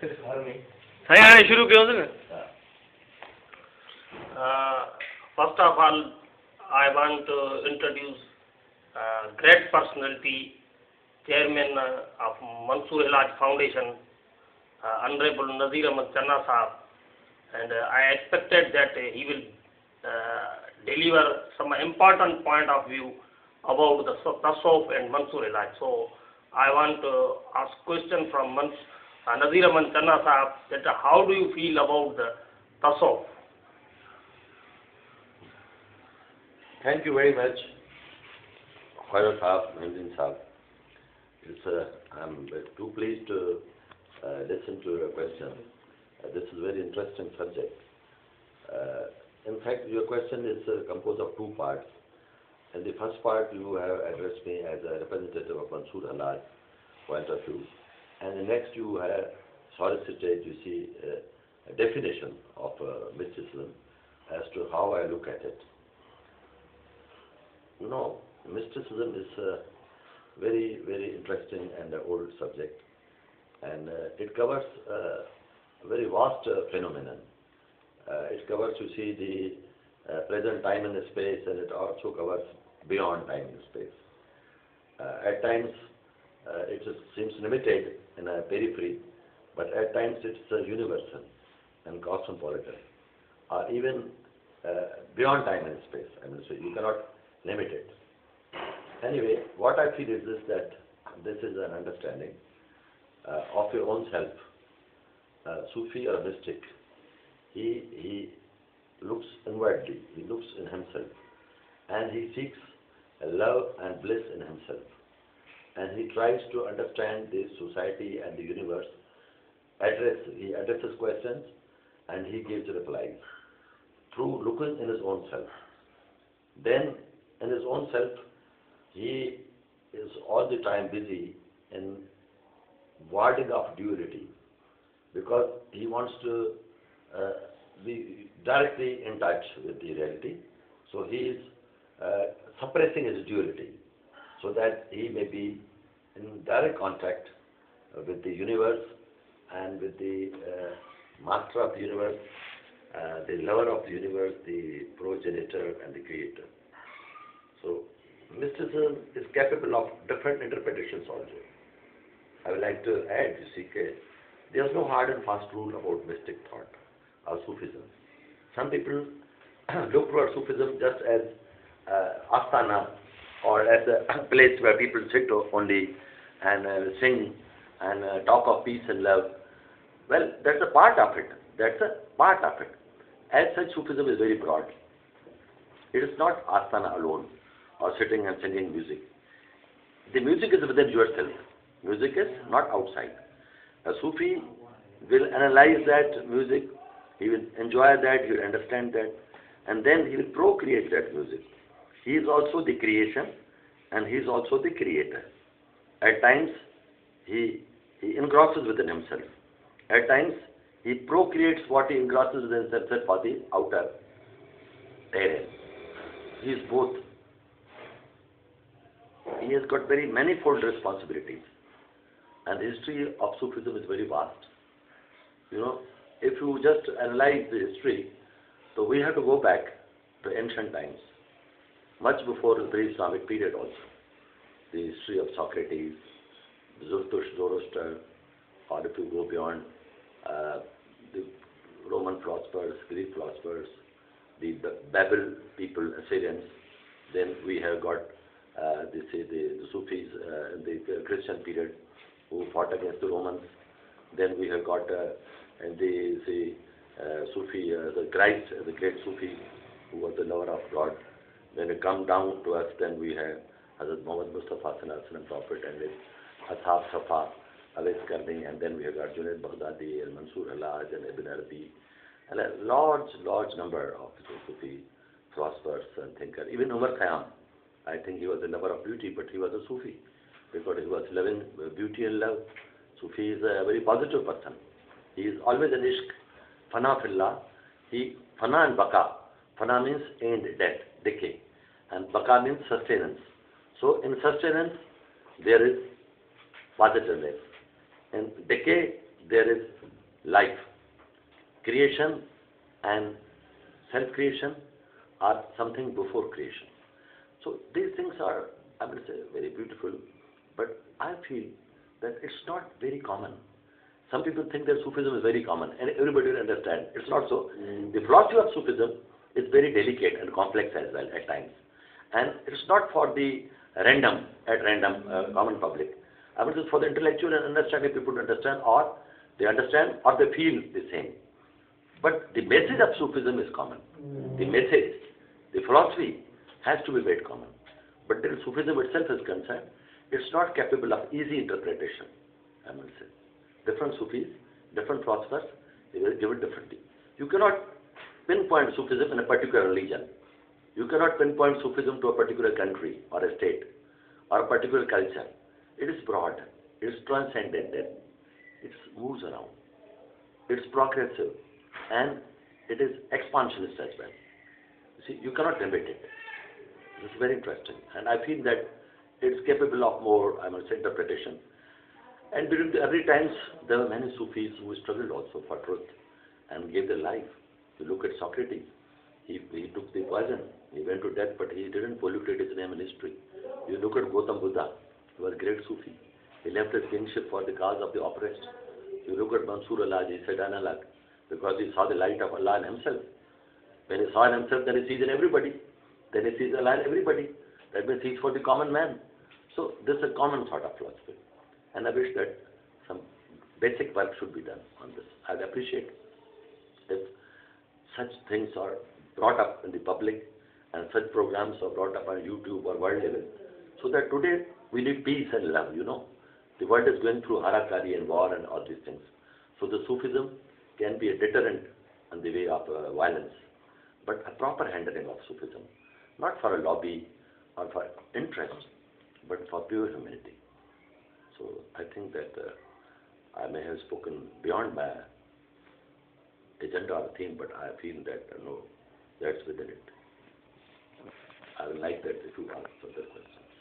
हाँ शुरू क्यों से First of all, I want to introduce great personality, Chairman of Mansoor Ilaj Foundation, Honorable Nazir Ahmad Channa Sahab, and I expected that he will deliver some important point of view about the Tasawwuf and Mansoor Ilaj. So I want to ask question from Nazir Ahmad Channa Sahab that how do you feel about the Tasawwuf? Thank you very much, Khairul Sahab, Mohsin Sahab. I'm too pleased to listen to your question. This is a very interesting subject. In fact, your question is composed of two parts. In the first part, you have addressed me as a representative of Mansoor Ilaj point of view. And the next, you have solicited, you see, a definition of mysticism as to how I look at it. You know, mysticism is a very, very interesting and old subject, and it covers a very vast phenomenon. It covers, you see, the present time and space, and it also covers beyond time and space. At times, it seems limited in a periphery, but at times it's universal and cosmopolitan, or even beyond time and space. I mean, so you cannot limit it. Anyway, what I feel is this, that this is an understanding of your own self. Sufi or mystic, he looks inwardly, he looks in himself, and he seeks love and bliss in himself. And he tries to understand the society and the universe. He addresses questions and he gives replies through looking in his own self. Then, in his own self, he is all the time busy in warding off duality, because he wants to be directly in touch with the reality. So he is suppressing his duality so that he may be in direct contact with the universe and with the master of the universe, the lover of the universe, the progenitor and the creator. So mysticism is capable of different interpretations also. I would like to add, you see, there is no hard and fast rule about mystic thought or Sufism. Some people look toward Sufism just as asthana, or as a place where people sit only and sing and talk of peace and love. Well, that's a part of it. That's a part of it. As such, Sufism is very broad. It is not asthana alone, or sitting and singing music. The music is within yourself. Music is not outside. A Sufi will analyze that music, he will enjoy that, he will understand that, and then he will procreate that music. He is also the creation, and he is also the creator. At times, he engrosses within himself. At times, he procreates what he engrosses within himself for the outer area. He is both. He has got very manifold responsibilities. And the history of Sufism is very vast. You know, if you just analyze the history, so we have to go back to ancient times, much before the pre-Islamic period also. The history of Socrates, Zoroaster, or if you go beyond, the Roman philosophers, Greek philosophers, the Babel people, Assyrians. Then we have got, the Sufis in the Christian period, who fought against the Romans. Then we have got the Sufi, the Christ, the great Sufi, who was the lover of God. When we come down to us, then we have Hazrat Muhammad Mustafa Sallallahu Prophet, and his Ashab Safa, Awais Karni, and then we have got Junaid Baghdadi and Mansoor Ilaj and Ibn Arabi, and a large number of Sufi philosophers and thinkers. Even Umar Khayyam, I think he was a lover of beauty, but he was a Sufi, because he was loving beauty and love. Sufi is a very positive person. He is always an ishq, fana fillah. Fana and baka. Fana means end, death, decay, and baka means sustenance. So in sustenance, there is positiveness. In decay, there is life. Creation and self-creation are something before creation. So these things are, I would say, very beautiful, but I feel that it's not very common. Some people think that Sufism is very common, and everybody will understand. It's not so. The philosophy of Sufism is very delicate and complex as well at times, and it's not for the common public. I mean, it's for the intellectual and understanding people to understand, or they understand, or they feel the same. But the message of Sufism is common. The message, the philosophy has to be made common. But till Sufism itself is concerned, it's not capable of easy interpretation, I must say. Different Sufis, different philosophers, they will give it differently. You cannot pinpoint Sufism in a particular religion. You cannot pinpoint Sufism to a particular country or a state or a particular culture. It is broad, it is transcendental, it moves around, it's progressive, and it is expansionist as well. You see, you cannot limit it. This is very interesting, and I feel that it's capable of more, I must say, interpretation. And during the early times, there were many Sufis who struggled also for truth and gave their life. You look at Socrates, he took the poison, he went to death, but he didn't pollute his name in history. You look at Gautam Buddha, he was a great Sufi. He left his kingship for the cause of the oppressed. You look at Mansur Allah, he said Analag, because he saw the light of Allah in himself. When he saw in himself, then he sees in everybody. Then he sees Allah in everybody. That means he's for the common man. So this is a common sort of philosophy. And I wish that some basic work should be done on this. I'd appreciate if such things are brought up in the public and such programs are brought up on YouTube or world level. So that today we need peace and love, you know. The world is going through harakari and war and all these things. So the Sufism can be a deterrent in the way of violence, but a proper handling of Sufism, not for a lobby or for interest, but for pure humanity. So I think that I may have spoken beyond my agenda or theme, but I feel that no, that's within it. I would like that if you ask further questions.